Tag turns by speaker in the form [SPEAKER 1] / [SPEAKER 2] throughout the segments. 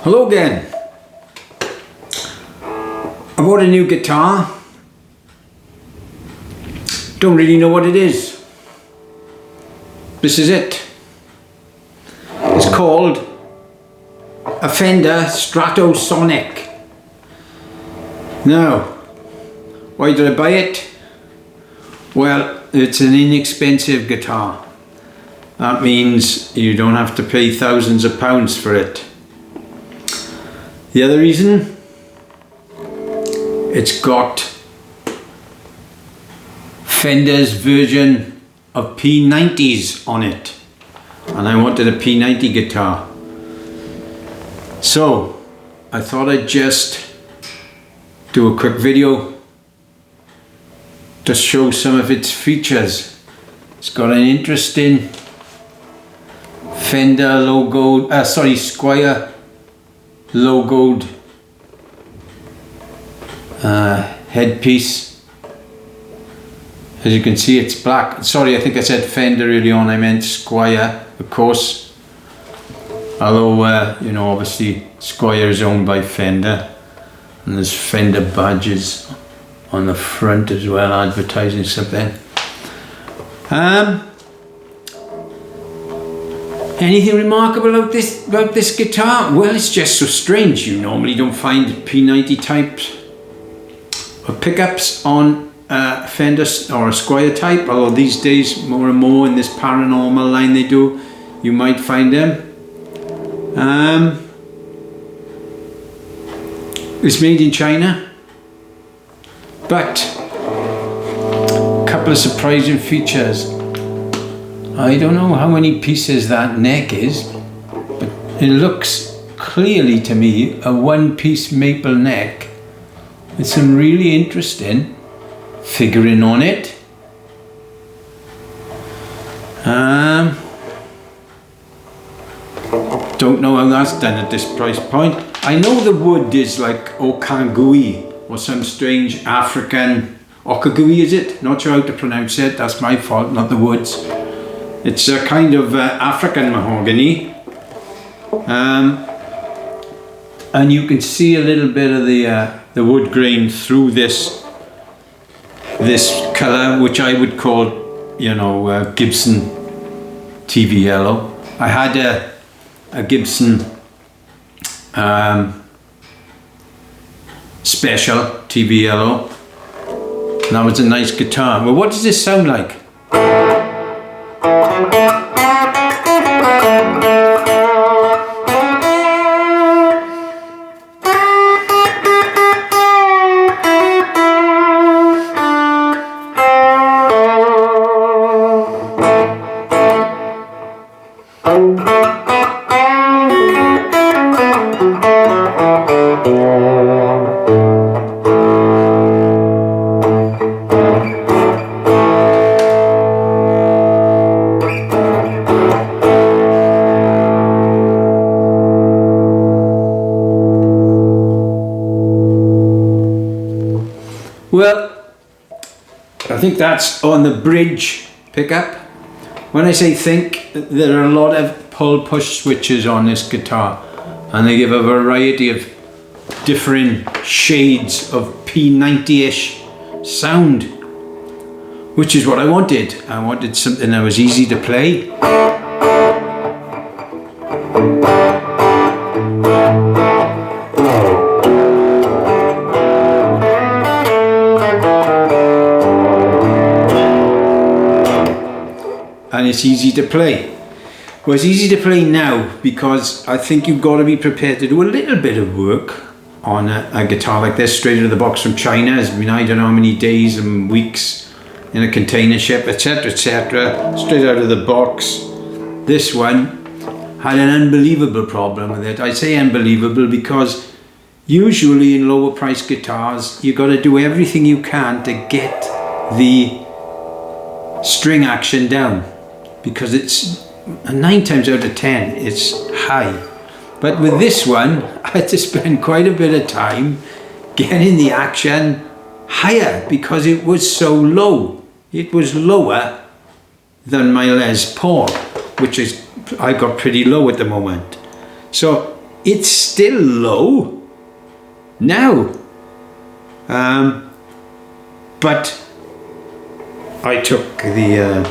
[SPEAKER 1] Hello again. I bought a new guitar. Don't really know what it is. This is it. It's called a Fender Stratosonic. Now, why did I buy it? Well, it's an inexpensive guitar. That means you don't have to pay thousands of pounds for it. The other reason, it's got Fender's version of P90s on it, and I wanted a P90 guitar. So I thought I'd just do a quick video to show some of its features. It's got an interesting Fender logoed, Squier logoed headpiece. As you can see, it's black. Sorry, I think I said Fender early on, I meant Squier, of course. Although, you know, obviously Squier is owned by Fender, and there's Fender badges on the front as well, advertising something. Anything remarkable about this guitar? Well, it's just so strange. You normally don't find P90 types of pickups on Fender or a Squier type, although these days more and more in this paranormal line they do, you might find them. It's made in China, but a couple of surprising features. I don't know how many pieces that neck is, but it looks clearly to me a one-piece maple neck with some really interesting figuring on it. Don't know how that's done at this price point. I know the wood is like okagui or some strange African, okagui is it? Not sure how to pronounce it, that's my fault, not the woods. It's a kind of African mahogany, and you can see a little bit of the wood grain through this colour, which I would call, you know, Gibson TV yellow. I had a Gibson special TV yellow, and that was a nice guitar. Well, what does this sound like? Well, I think that's on the bridge pickup. When I say think, there are a lot of pull-push switches on this guitar, and they give a variety of different shades of P90-ish sound, which is what I wanted. I wanted something that was easy to play. And it's easy to play. Well, it's easy to play now because I think you've got to be prepared to do a little bit of work on a guitar like this straight out of the box from China. I mean, I don't know how many days and weeks in a container ship, etc, etc, straight out of the box. This one had an unbelievable problem with it. I say unbelievable because usually in lower price guitars you've got to do everything you can to get the string action down, because it's 9 times out of 10 it's high. But with this one I had to spend quite a bit of time getting the action higher because it was so low. It was lower than my Les Paul, which is, I got pretty low at the moment. So it's still low now. But I took the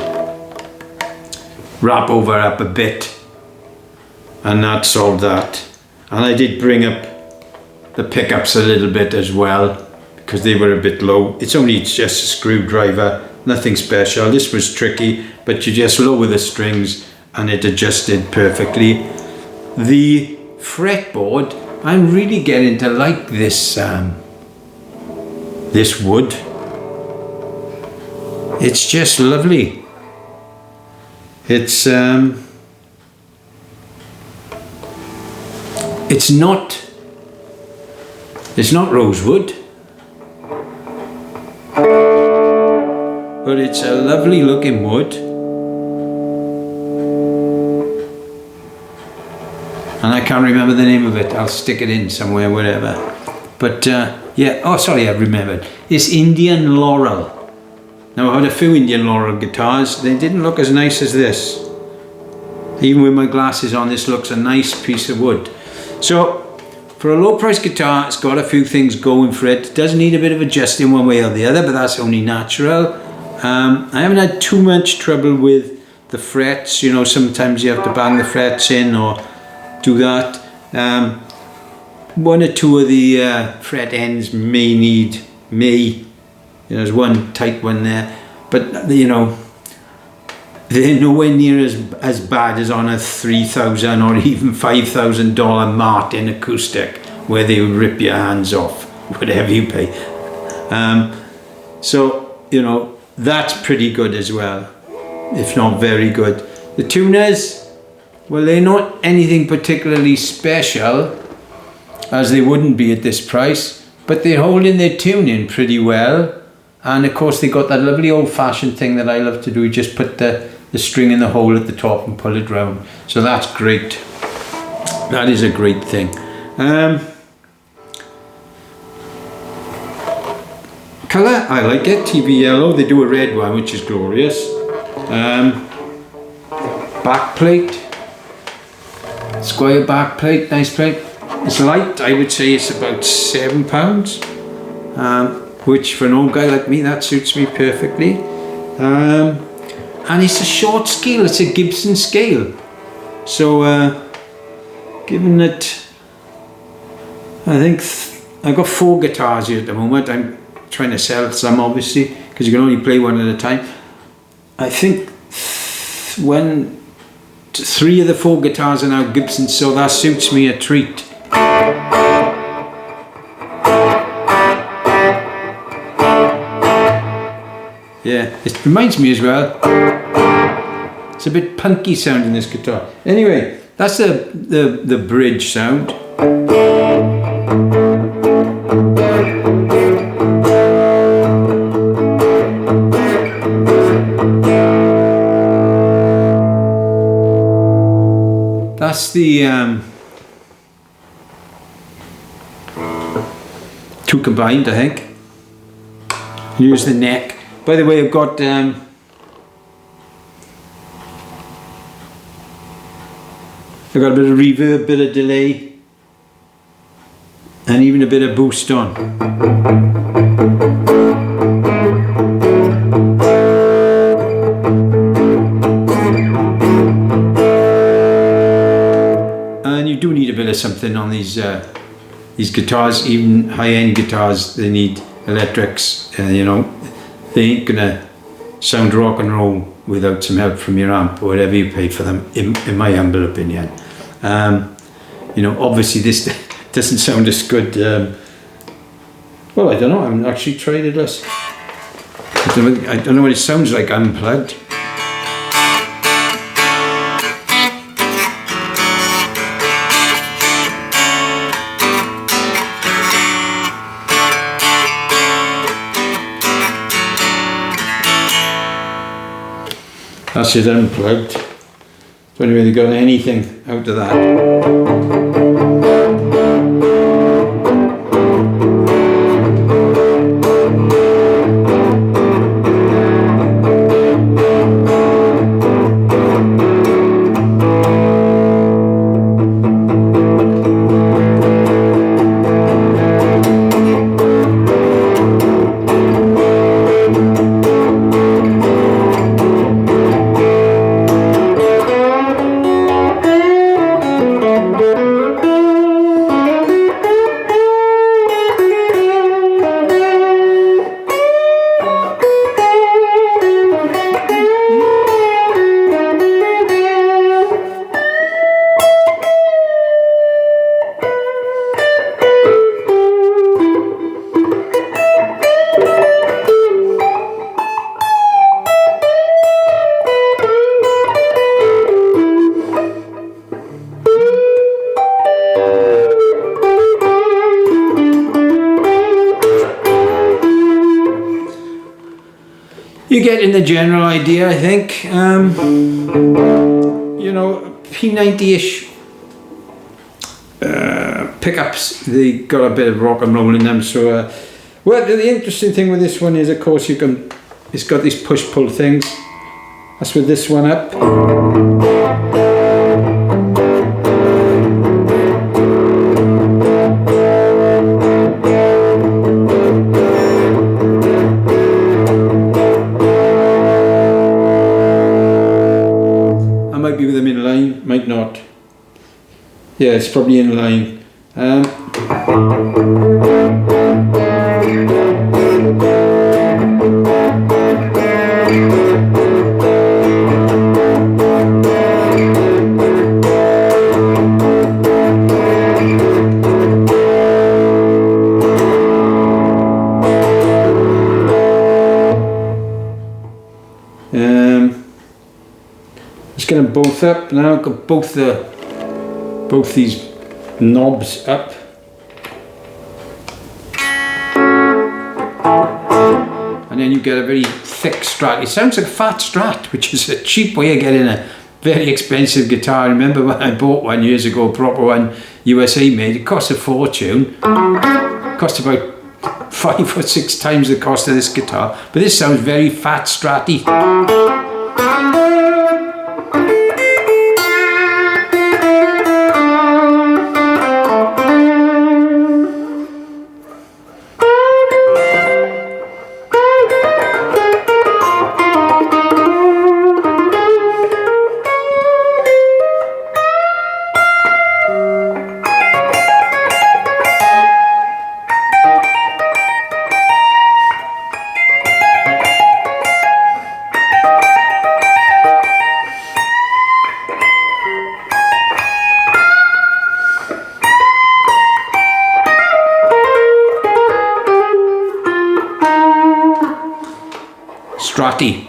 [SPEAKER 1] wrap over up a bit, and that solved that. And I did bring up the pickups a little bit as well, because they were a bit low. It's just a screwdriver, nothing special. This was tricky, but you just lower the strings and it adjusted perfectly. The fretboard, I'm really getting to like this this wood. It's just lovely. It's not rosewood, but it's a lovely looking wood. And I can't remember the name of it. I'll stick it in somewhere, wherever. But yeah, oh sorry, I remembered. It's Indian Laurel. Now, I had a few Indian Laurel guitars. They didn't look as nice as this. Even with my glasses on, this looks a nice piece of wood. So, for a low price guitar, it's got a few things going for it. It does need a bit of adjusting one way or the other, but that's only natural. I haven't had too much trouble with the frets. You know, sometimes you have to bang the frets in or do that. One or two of the fret ends there's one tight one there, but you know, they're nowhere near as bad as on a $3,000 or even $5,000 Martin acoustic, where they would rip your hands off, whatever you pay. So, you know, that's pretty good as well, if not very good. The tuners, well, they're not anything particularly special, as they wouldn't be at this price, but they're holding their tuning pretty well. And of course they got that lovely old-fashioned thing that I love to do. You just put the string in the hole at the top and pull it round. So that's great. That is a great thing. Colour, I like it. TV yellow. They do a red one, which is glorious. Back plate. Squier back plate. Nice plate. It's light. I would say it's about £7. Which for an old guy like me, that suits me perfectly. And it's a short scale, it's a Gibson scale. So, given that, I think I've got 4 guitars here at the moment. I'm trying to sell some, obviously, because you can only play one at a time. I think 3 of the 4 guitars are now Gibson, so that suits me a treat. Yeah, it reminds me as well. It's a bit punky sound in this guitar. Anyway, that's the bridge sound. That's the 2 combined, I think. Use the neck. By the way, I've got a bit of reverb, bit of delay, and even a bit of boost on. And you do need a bit of something on these guitars. Even high-end guitars, they need electrics. You know, they ain't gonna sound rock and roll without some help from your amp or whatever you pay for them, in my humble opinion. You know, obviously this doesn't sound as good. Well, I don't know, I haven't actually tried it. I don't know what it sounds like unplugged. That's it unplugged. Don't really got anything out of that. You're getting the general idea, I think. You know, P90-ish pickups, they got a bit of rock and roll in them. So, well, the interesting thing with this one is, of course, it's got these push-pull things. That's with this one up. I might be with them in line, might not. Yeah, it's probably in line. Let's get them both up now. Got both these knobs up. And then you get a very thick strat. It sounds like a fat strat, which is a cheap way of getting a very expensive guitar. I remember when I bought one years ago, a proper one, USA made. It cost a fortune. It cost about 5 or 6 times the cost of this guitar. But this sounds very fat stratty. Stratty.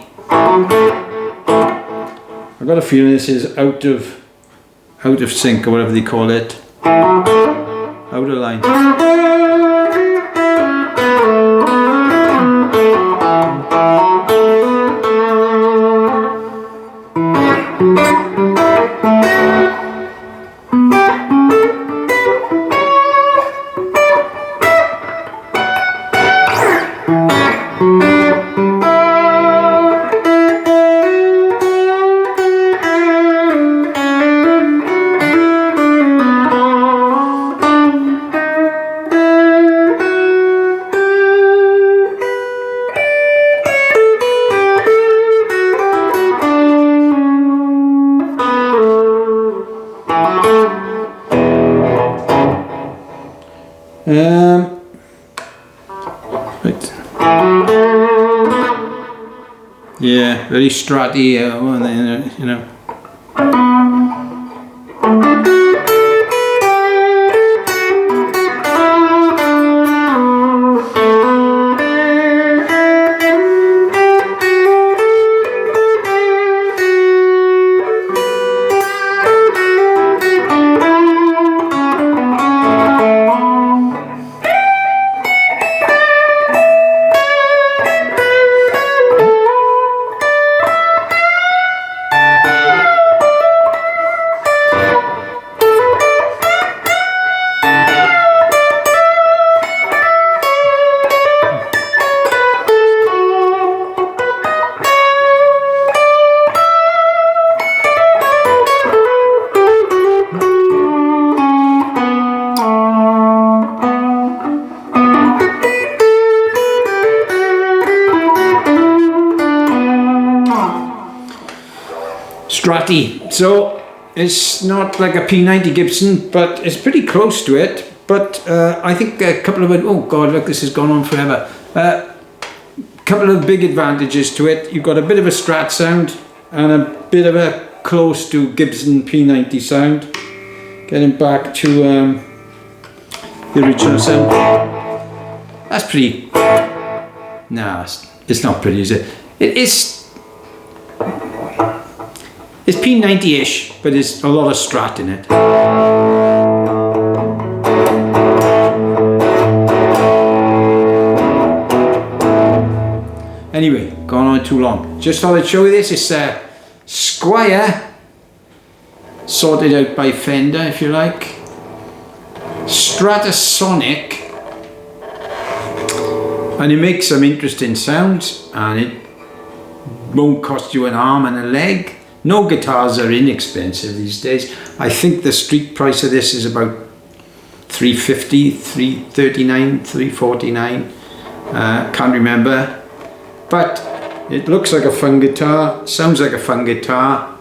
[SPEAKER 1] I've got a feeling this is out of sync or whatever they call it. Out of line. Right. Yeah, very stratty, you know. Stratty. So it's not like a P90 Gibson, but it's pretty close to it. But I think a couple of, oh God, look, this has gone on forever. Couple of big advantages to it. You've got a bit of a Strat sound and a bit of a close to Gibson P90 sound. Getting back to the original sound. That's pretty. No, it's not pretty, is it? It's P90-ish, but there's a lot of Strat in it. Anyway, gone on too long. Just thought I'd show you this. It's a Squier, sorted out by Fender, if you like. Stratosonic. And it makes some interesting sounds, and it won't cost you an arm and a leg. No guitars are inexpensive these days. I think the street price of this is about $350, $339, $349. Can't remember. But it looks like a fun guitar, sounds like a fun guitar.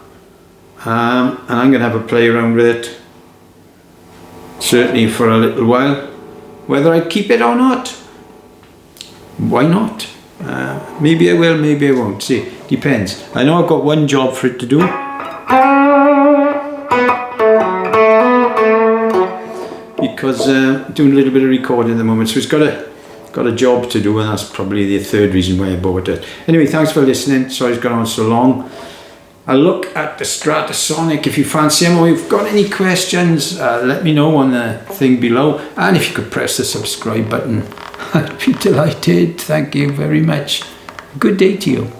[SPEAKER 1] And I'm going to have a play around with it. Certainly for a little while. Whether I keep it or not, why not? Maybe I will, maybe I won't. See, depends. I know I've got one job for it to do. Because doing a little bit of recording at the moment, so it's got a job to do, and that's probably the third reason why I bought it. Anyway, thanks for listening. Sorry it's gone on so long. A look at the Stratosonic. If you fancy them or you've got any questions, let me know on the thing below. And if you could press the subscribe button, I'd be delighted. Thank you very much. Good day to you.